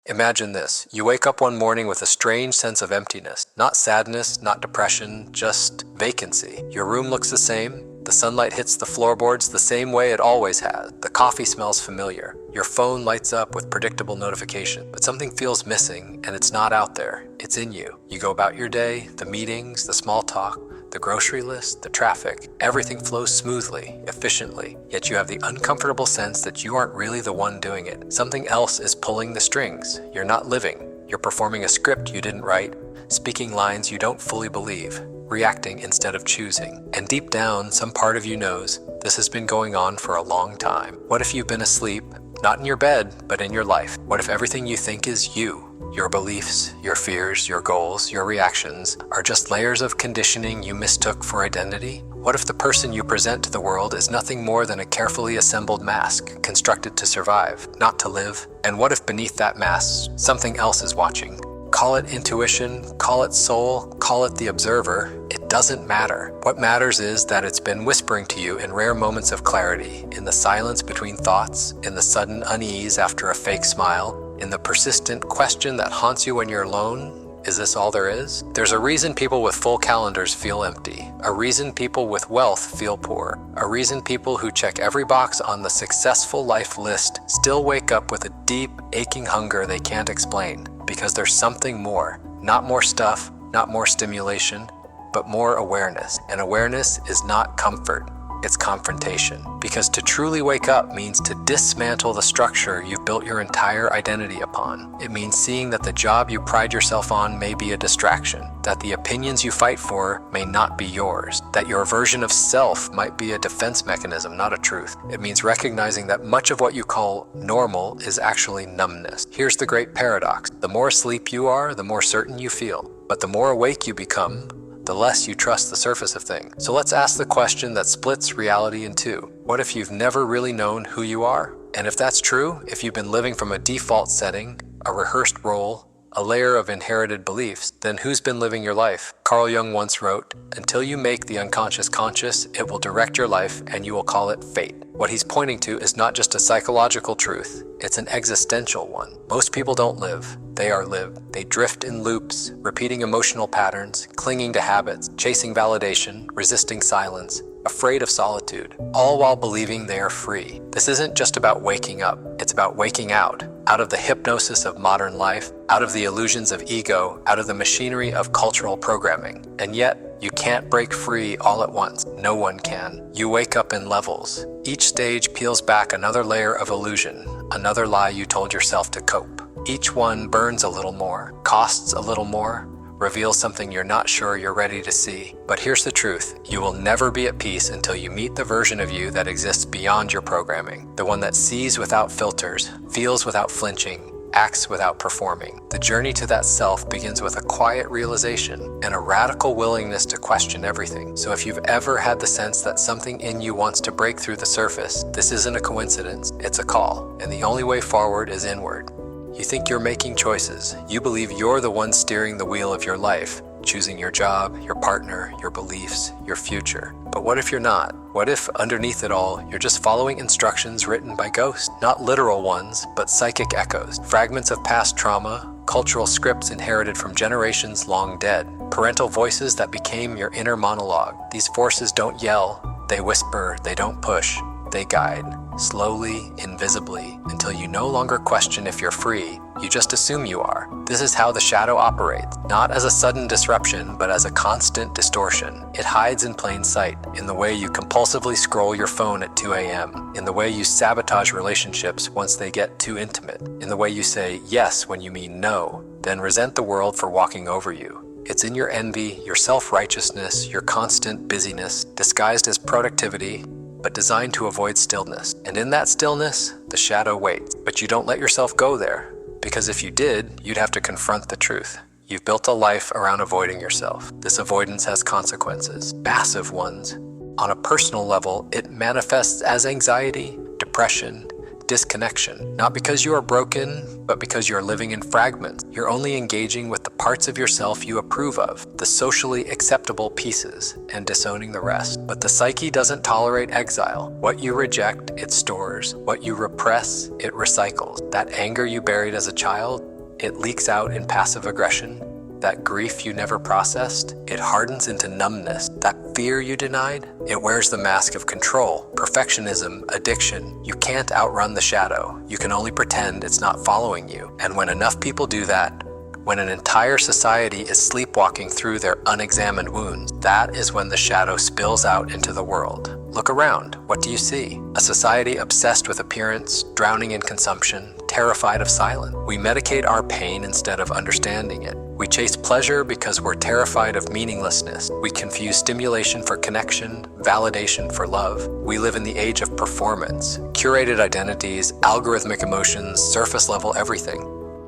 Imagine this. You wake up one morning with a strange sense of emptiness. Not sadness, not depression, just vacancy. Your room looks the same. The sunlight hits the floorboards the same way it always has. The coffee smells familiar. Your phone lights up with predictable notification. But something feels missing, and it's not out there. It's in you. You go about your day, the meetings, the small talk, the grocery list, the traffic. Everything flows smoothly, efficiently. Yet you have the uncomfortable sense that you aren't really the one doing it. Something else is pulling the strings. You're not living. You're performing a script you didn't write, speaking lines you don't fully believe, reacting instead of choosing. And deep down, some part of you knows this has been going on for a long time. What if you've been asleep, not in your bed, but in your life? What if everything you think is you? Your beliefs, your fears, your goals, your reactions are just layers of conditioning you mistook for identity? What if the person you present to the world is nothing more than a carefully assembled mask, constructed to survive, not to live? And what if beneath that mask, something else is watching? Call it intuition, call it soul, call it the observer. It doesn't matter. What matters is that it's been whispering to you in rare moments of clarity, in the silence between thoughts, in the sudden unease after a fake smile, in the persistent question that haunts you when you're alone. Is this all there is? There's a reason people with full calendars feel empty. A reason people with wealth feel poor. A reason people who check every box on the successful life list still wake up with a deep, aching hunger they can't explain. Because there's something more. Not more stuff, not more stimulation, but more awareness. And awareness is not comfort. It's confrontation. Because to truly wake up means to dismantle the structure you've built your entire identity upon. It means seeing that the job you pride yourself on may be a distraction, that the opinions you fight for may not be yours, that your version of self might be a defense mechanism, not a truth. It means recognizing that much of what you call normal is actually numbness. Here's the great paradox. The more asleep you are, the more certain you feel. But the more awake you become, the less you trust the surface of things. So let's ask the question that splits reality in two. What if you've never really known who you are? And if that's true, if you've been living from a default setting, a rehearsed role, a layer of inherited beliefs, then who's been living your life? Carl Jung once wrote, "Until you make the unconscious conscious, it will direct your life and you will call it fate." What he's pointing to is not just a psychological truth, it's an existential one. Most people don't live, they are lived. They drift in loops, repeating emotional patterns, clinging to habits, chasing validation, resisting silence, afraid of solitude, all while believing they are free. This isn't just about waking up, it's about waking out of the hypnosis of modern life, out of the illusions of ego, out of the machinery of cultural programming. And yet, you can't break free all at once. No one can. You wake up in levels. Each stage peels back another layer of illusion, another lie you told yourself to cope. Each one burns a little more, costs a little more, reveals something you're not sure you're ready to see. But here's the truth. You will never be at peace until you meet the version of you that exists beyond your programming. The one that sees without filters, feels without flinching, acts without performing. The journey to that self begins with a quiet realization and a radical willingness to question everything. So if you've ever had the sense that something in you wants to break through the surface, this isn't a coincidence, it's a call. And the only way forward is inward. You think you're making choices. You believe you're the one steering the wheel of your life, choosing your job, your partner, your beliefs, your future. But what if you're not? What if, underneath it all, you're just following instructions written by ghosts? Not literal ones, but psychic echoes, fragments of past trauma, cultural scripts inherited from generations long dead, parental voices that became your inner monologue. These forces don't yell, they whisper, they don't push, they guide. Slowly, invisibly, until you no longer question if you're free, you just assume you are. This is how the shadow operates, not as a sudden disruption, but as a constant distortion. It hides in plain sight, in the way you compulsively scroll your phone at 2 a.m., in the way you sabotage relationships once they get too intimate, in the way you say yes when you mean no, then resent the world for walking over you. It's in your envy, your self-righteousness, your constant busyness, disguised as productivity, but designed to avoid stillness. And in that stillness, the shadow waits. But you don't let yourself go there, because if you did, you'd have to confront the truth. You've built a life around avoiding yourself. This avoidance has consequences, massive ones. On a personal level, it manifests as anxiety, depression, disconnection. Not because you are broken, but because you're living in fragments. You're only engaging with the parts of yourself you approve of, the socially acceptable pieces, and disowning the rest. But the psyche doesn't tolerate exile. What you reject, it stores. What you repress, it recycles. That anger you buried as a child, It leaks out in passive aggression. That grief you never processed, it hardens into numbness. That fear you denied, it wears the mask of control, perfectionism, addiction. You can't outrun the shadow. You can only pretend it's not following you. And when enough people do that, when an entire society is sleepwalking through their unexamined wounds, that is when the shadow spills out into the world. Look around. What do you see? A society obsessed with appearance, drowning in consumption, terrified of silence. We medicate our pain instead of understanding it. We chase pleasure because we're terrified of meaninglessness. We confuse stimulation for connection, validation for love. We live in the age of performance, curated identities, algorithmic emotions, surface level everything.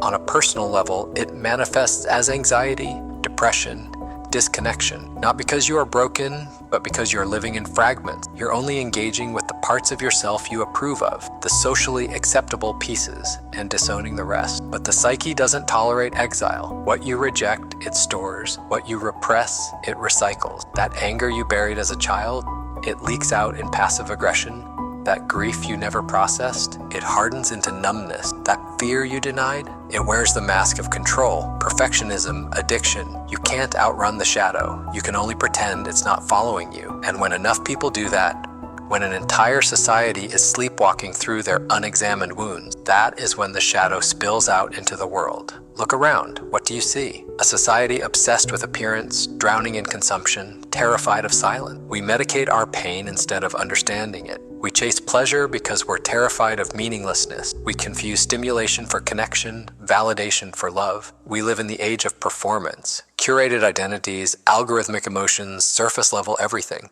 On a personal level, it manifests as anxiety, depression, disconnection. Not because you are broken, but because you're living in fragments. You're only engaging with the parts of yourself you approve of, the socially acceptable pieces, and disowning the rest. But the psyche doesn't tolerate exile. What you reject, it stores. What you repress, it recycles. That anger you buried as a child, it leaks out in passive aggression. That grief you never processed, it hardens into numbness. That fear you denied, it wears the mask of control, perfectionism, addiction. You can't outrun the shadow. You can only pretend it's not following you. And when enough people do that, when an entire society is sleepwalking through their unexamined wounds, that is when the shadow spills out into the world. Look around. What do you see? A society obsessed with appearance, drowning in consumption, terrified of silence. We medicate our pain instead of understanding it. We chase pleasure because we're terrified of meaninglessness. We confuse stimulation for connection, validation for love. We live in the age of performance, curated identities, algorithmic emotions, surface level everything.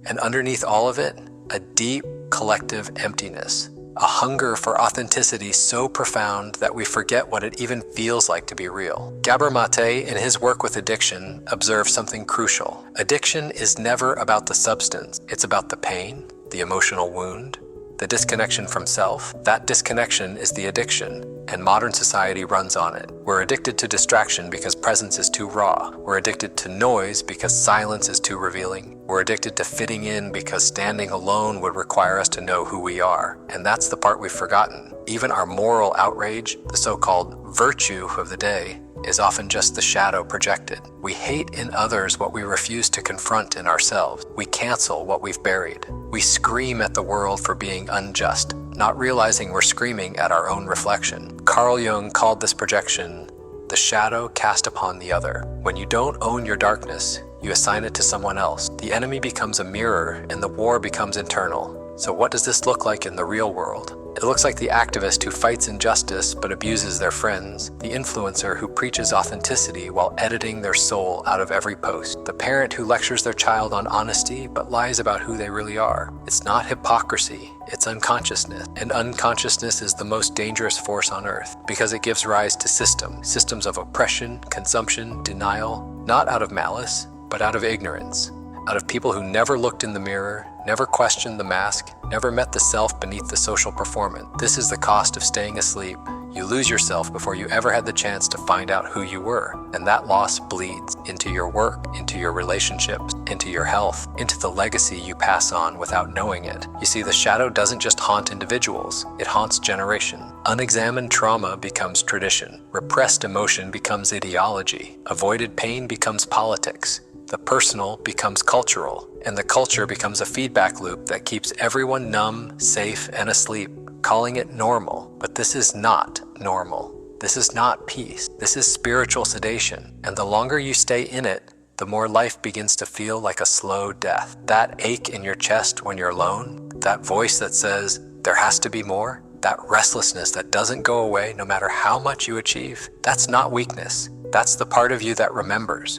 And underneath all of it, a deep collective emptiness. A hunger for authenticity so profound that we forget what it even feels like to be real. Gabor Maté, in his work with addiction, observes something crucial. Addiction is never about the substance. It's about the pain, the emotional wound, the disconnection from self. That disconnection is the addiction, and modern society runs on it. We're addicted to distraction because presence is too raw. We're addicted to noise because silence is too revealing. We're addicted to fitting in because standing alone would require us to know who we are. And that's the part we've forgotten. Even our moral outrage, the so-called virtue of the day, is often just the shadow projected. We hate in others what we refuse to confront in ourselves. We cancel what we've buried. We scream at the world for being unjust, not realizing we're screaming at our own reflection. Carl Jung called this projection the shadow cast upon the other. When you don't own your darkness, you assign it to someone else. The enemy becomes a mirror and the war becomes internal. So what does this look like in the real world? It looks like the activist who fights injustice but abuses their friends, the influencer who preaches authenticity while editing their soul out of every post, the parent who lectures their child on honesty but lies about who they really are. It's not hypocrisy, it's unconsciousness. And unconsciousness is the most dangerous force on earth because it gives rise to systems of oppression, consumption, denial, not out of malice, but out of ignorance. Out of people who never looked in the mirror, never questioned the mask, never met the self beneath the social performance. This is the cost of staying asleep. You lose yourself before you ever had the chance to find out who you were. And that loss bleeds into your work, into your relationships, into your health, into the legacy you pass on without knowing it. You see, the shadow doesn't just haunt individuals, it haunts generation. Unexamined trauma becomes tradition. Repressed emotion becomes ideology. Avoided pain becomes politics. The personal becomes cultural, and the culture becomes a feedback loop that keeps everyone numb, safe, and asleep, calling it normal. But this is not normal. This is not peace. This is spiritual sedation. And the longer you stay in it, the more life begins to feel like a slow death. That ache in your chest when you're alone, that voice that says, there has to be more, that restlessness that doesn't go away no matter how much you achieve, that's not weakness. That's the part of you that remembers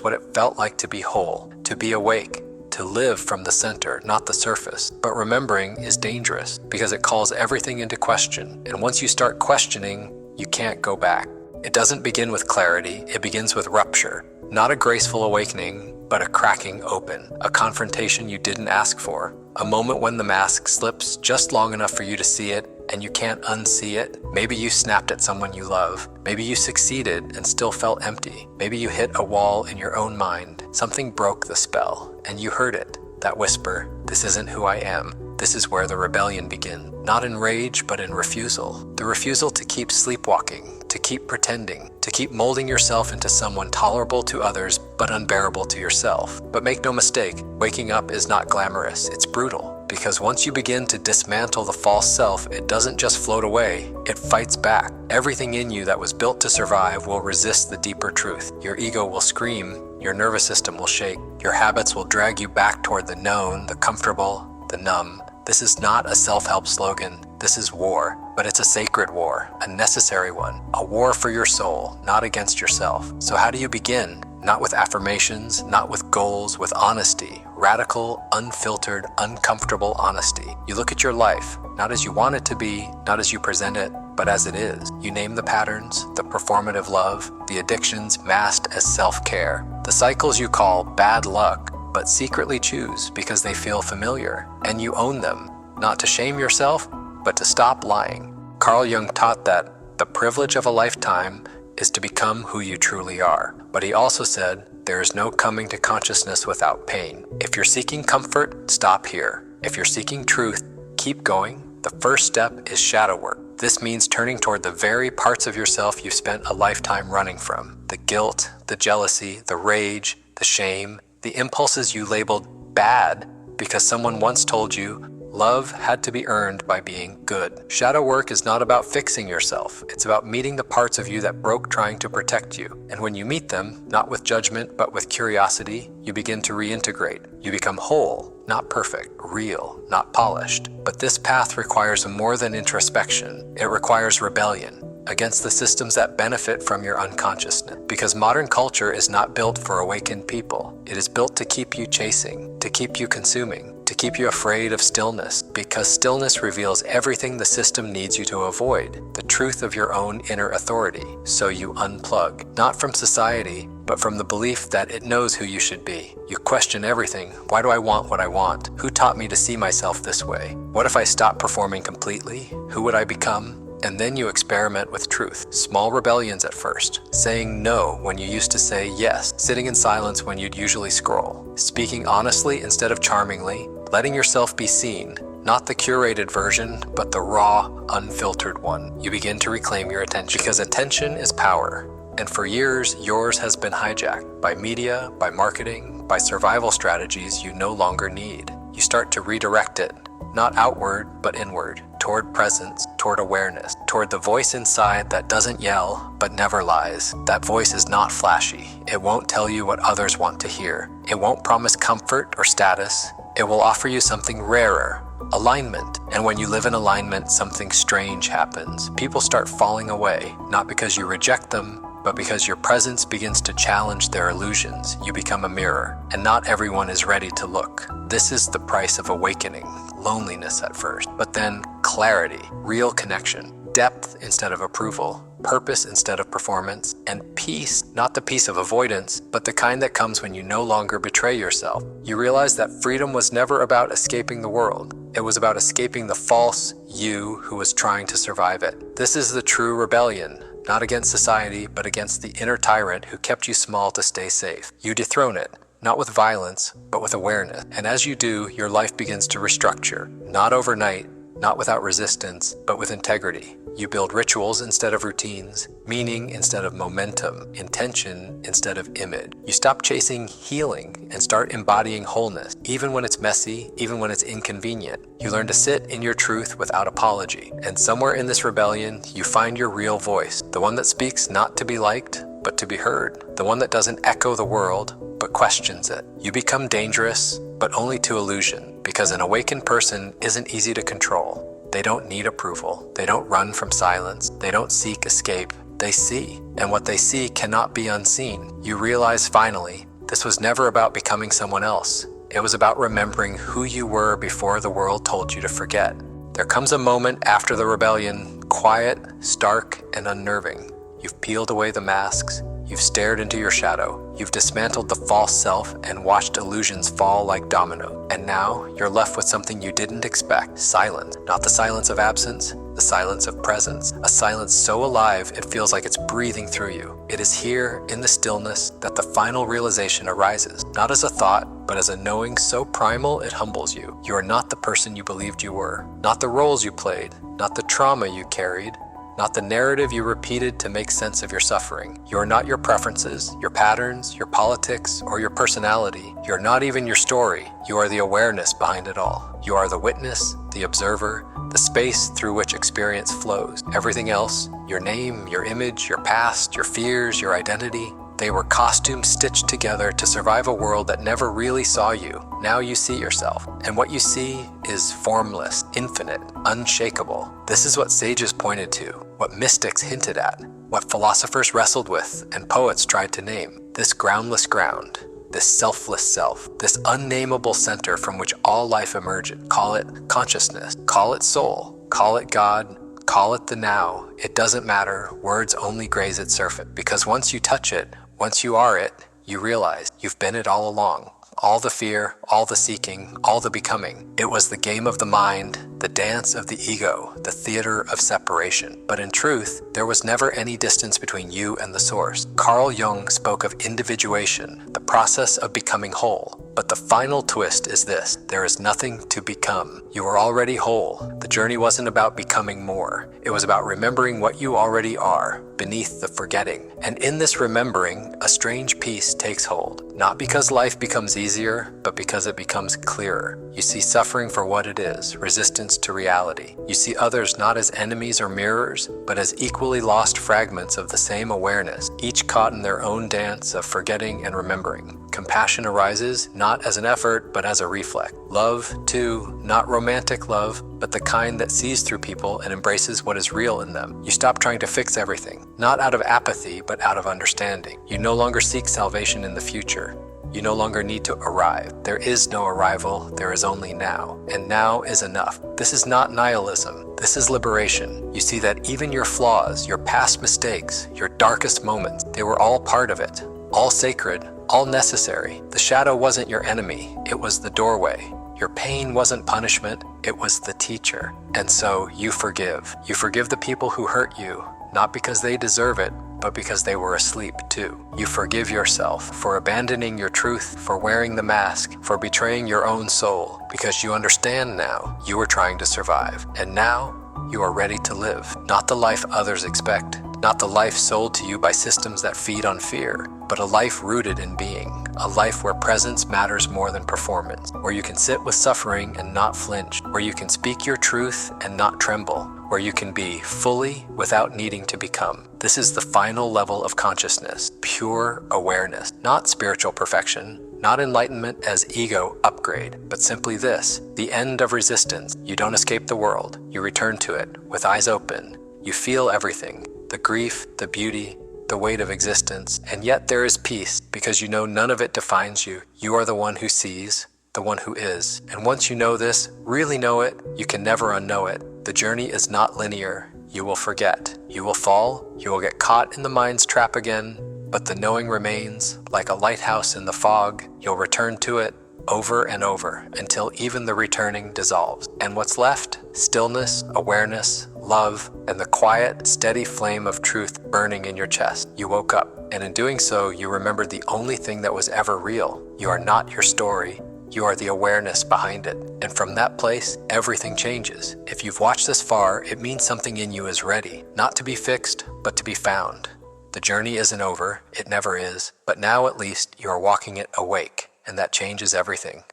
what it felt like to be whole, to be awake, to live from the center, not the surface. But remembering is dangerous because it calls everything into question. And once you start questioning, you can't go back. It doesn't begin with clarity, it begins with rupture. Not a graceful awakening, but a cracking open, a confrontation you didn't ask for, a moment when the mask slips just long enough for you to see it and you can't unsee it. Maybe you snapped at someone you love. Maybe you succeeded and still felt empty. Maybe you hit a wall in your own mind. Something broke the spell and you heard it. That whisper, this isn't who I am. This is where the rebellion begins. Not in rage, but in refusal. The refusal to keep sleepwalking, to to keep pretending, to keep molding yourself into someone tolerable to others but unbearable to yourself. But make no mistake, waking up is not glamorous, it's brutal. Because once you begin to dismantle the false self, it doesn't just float away, it fights back. Everything in you that was built to survive will resist the deeper truth. Your ego will scream, your nervous system will shake, your habits will drag you back toward the known, the comfortable, the numb. This is not a self-help slogan, this is war. But it's a sacred war, a necessary one, a war for your soul, not against yourself. So how do you begin? Not with affirmations, not with goals, with honesty. Radical, unfiltered, uncomfortable honesty. You look at your life, not as you want it to be, not as you present it, but as it is. You name the patterns, the performative love, the addictions masked as self-care. The cycles you call bad luck, but secretly choose because they feel familiar, and you own them, not to shame yourself, but to stop lying. Carl Jung taught that the privilege of a lifetime is to become who you truly are. But he also said, there is no coming to consciousness without pain. If you're seeking comfort, stop here. If you're seeking truth, keep going. The first step is shadow work. This means turning toward the very parts of yourself you've spent a lifetime running from. The guilt, the jealousy, the rage, the shame, the impulses you labeled bad because someone once told you love had to be earned by being good. Shadow work is not about fixing yourself. It's about meeting the parts of you that broke trying to protect you. And when you meet them, not with judgment, but with curiosity, you begin to reintegrate. You become whole, not perfect, real, not polished. But this path requires more than introspection. It requires rebellion against the systems that benefit from your unconsciousness. Because modern culture is not built for awakened people. It is built to keep you chasing, to keep you consuming, to keep you afraid of stillness, because stillness reveals everything the system needs you to avoid, the truth of your own inner authority. So you unplug, not from society, but from the belief that it knows who you should be. You question everything. Why do I want what I want? Who taught me to see myself this way? What if I stopped performing completely? Who would I become? And then you experiment with truth. Small rebellions at first. Saying no when you used to say yes. Sitting in silence when you'd usually scroll. Speaking honestly instead of charmingly. Letting yourself be seen. Not the curated version, but the raw, unfiltered one. You begin to reclaim your attention. Because attention is power. And for years, yours has been hijacked by media, by marketing, by survival strategies you no longer need. You start to redirect it. Not outward, but inward. Toward presence, toward awareness, toward the voice inside that doesn't yell, but never lies. That voice is not flashy. It won't tell you what others want to hear. It won't promise comfort or status. It will offer you something rarer, alignment. And when you live in alignment, something strange happens. People start falling away, not because you reject them, but because your presence begins to challenge their illusions. You become a mirror, and not everyone is ready to look. This is the price of awakening. Loneliness at first, but then clarity, real connection, depth instead of approval, purpose instead of performance, and peace, not the peace of avoidance, but the kind that comes when you no longer betray yourself. You realize that freedom was never about escaping the world. It was about escaping the false you who was trying to survive it. This is the true rebellion. Not against society, but against the inner tyrant who kept you small to stay safe. You dethrone it, not with violence, but with awareness. And as you do, your life begins to restructure. Not overnight, not without resistance, but with integrity. You build rituals instead of routines, meaning instead of momentum, intention instead of image. You stop chasing healing and start embodying wholeness, even when it's messy, even when it's inconvenient. You learn to sit in your truth without apology. And somewhere in this rebellion, you find your real voice, the one that speaks not to be liked, but to be heard, the one that doesn't echo the world, but questions it. You become dangerous, but only to illusion, because an awakened person isn't easy to control. They don't need approval. They don't run from silence. They don't seek escape. They see. And what they see cannot be unseen. You realize finally, this was never about becoming someone else. It was about remembering who you were before the world told you to forget. There comes a moment after the rebellion, quiet, stark, and unnerving. You've peeled away the masks. You've stared into your shadow. You've dismantled the false self and watched illusions fall like dominoes. And now you're left with something you didn't expect. Silence. Not the silence of absence, the silence of presence. A silence so alive it feels like it's breathing through you. It is here in the stillness that the final realization arises. Not as a thought, but as a knowing so primal it humbles you. You are not the person you believed you were. Not the roles you played. Not the trauma you carried. not the narrative you repeated to make sense of your suffering. You are not your preferences, your patterns, your politics, or your personality. You are not even your story. You are the awareness behind it all. You are the witness, the observer, the space through which experience flows. Everything else, your name, your image, your past, your fears, your identity, they were costumes stitched together to survive a world that never really saw you. Now you see yourself, and what you see is formless, infinite, unshakable. This is what sages pointed to, what mystics hinted at, what philosophers wrestled with and poets tried to name. This groundless ground, this selfless self, this unnameable center from which all life emerges. Call it consciousness, call it soul, call it God, call it the now. It doesn't matter, words only graze its surface, because once you touch it, once you are it, you realize you've been it all along. All the fear, all the seeking, all the becoming. It was the game of the mind, the dance of the ego, the theater of separation. But in truth, there was never any distance between you and the source. Carl Jung spoke of individuation, the process of becoming whole. But the final twist is this: there is nothing to become. You are already whole. The journey wasn't about becoming more. It was about remembering what you already are, beneath the forgetting. And in this remembering, a strange peace takes hold. Not because life becomes easier, but because it becomes clearer. You see suffering for what it is, resistance to reality. You see others not as enemies or mirrors, but as equally lost fragments of the same awareness, each caught in their own dance of forgetting and remembering. Compassion arises not as an effort, but as a reflex. Love, too, not romantic love, but the kind that sees through people and embraces what is real in them. You stop trying to fix everything, not out of apathy, but out of understanding. You no longer seek salvation in the future. You no longer need to arrive. There is no arrival, there is only now. And now is enough. This is not nihilism. This is liberation. You see that even your flaws, your past mistakes, your darkest moments, they were all part of it. All sacred, all necessary. The shadow wasn't your enemy, it was the doorway. Your pain wasn't punishment, it was the teacher. And so you forgive. You forgive the people who hurt you, not because they deserve it, but because they were asleep too. You forgive yourself for abandoning your truth, for wearing the mask, for betraying your own soul, because you understand now you were trying to survive. And now you are ready to live. Not the life others expect, not the life sold to you by systems that feed on fear, but a life rooted in being, a life where presence matters more than performance, where you can sit with suffering and not flinch, where you can speak your truth and not tremble, where you can be fully without needing to become. This is the final level of consciousness, pure awareness, not spiritual perfection, not enlightenment as ego upgrade, but simply this, the end of resistance. You don't escape the world, you return to it with eyes open. You feel everything, the grief, the beauty, the weight of existence, and yet there is peace because you know none of it defines you. You are the one who sees, the one who is. And once you know this, really know it, you can never unknow it. The journey is not linear. You will forget. You will fall. You will get caught in the mind's trap again. But the knowing remains, like a lighthouse in the fog. You'll return to it over and over until even the returning dissolves. And what's left? Stillness, awareness, love, and the quiet, steady flame of truth burning in your chest. You woke up, and in doing so, you remembered the only thing that was ever real. You are not your story. You are the awareness behind it. And from that place, everything changes. If you've watched this far, it means something in you is ready, not to be fixed, but to be found. The journey isn't over, it never is, but now at least you are walking it awake, and that changes everything.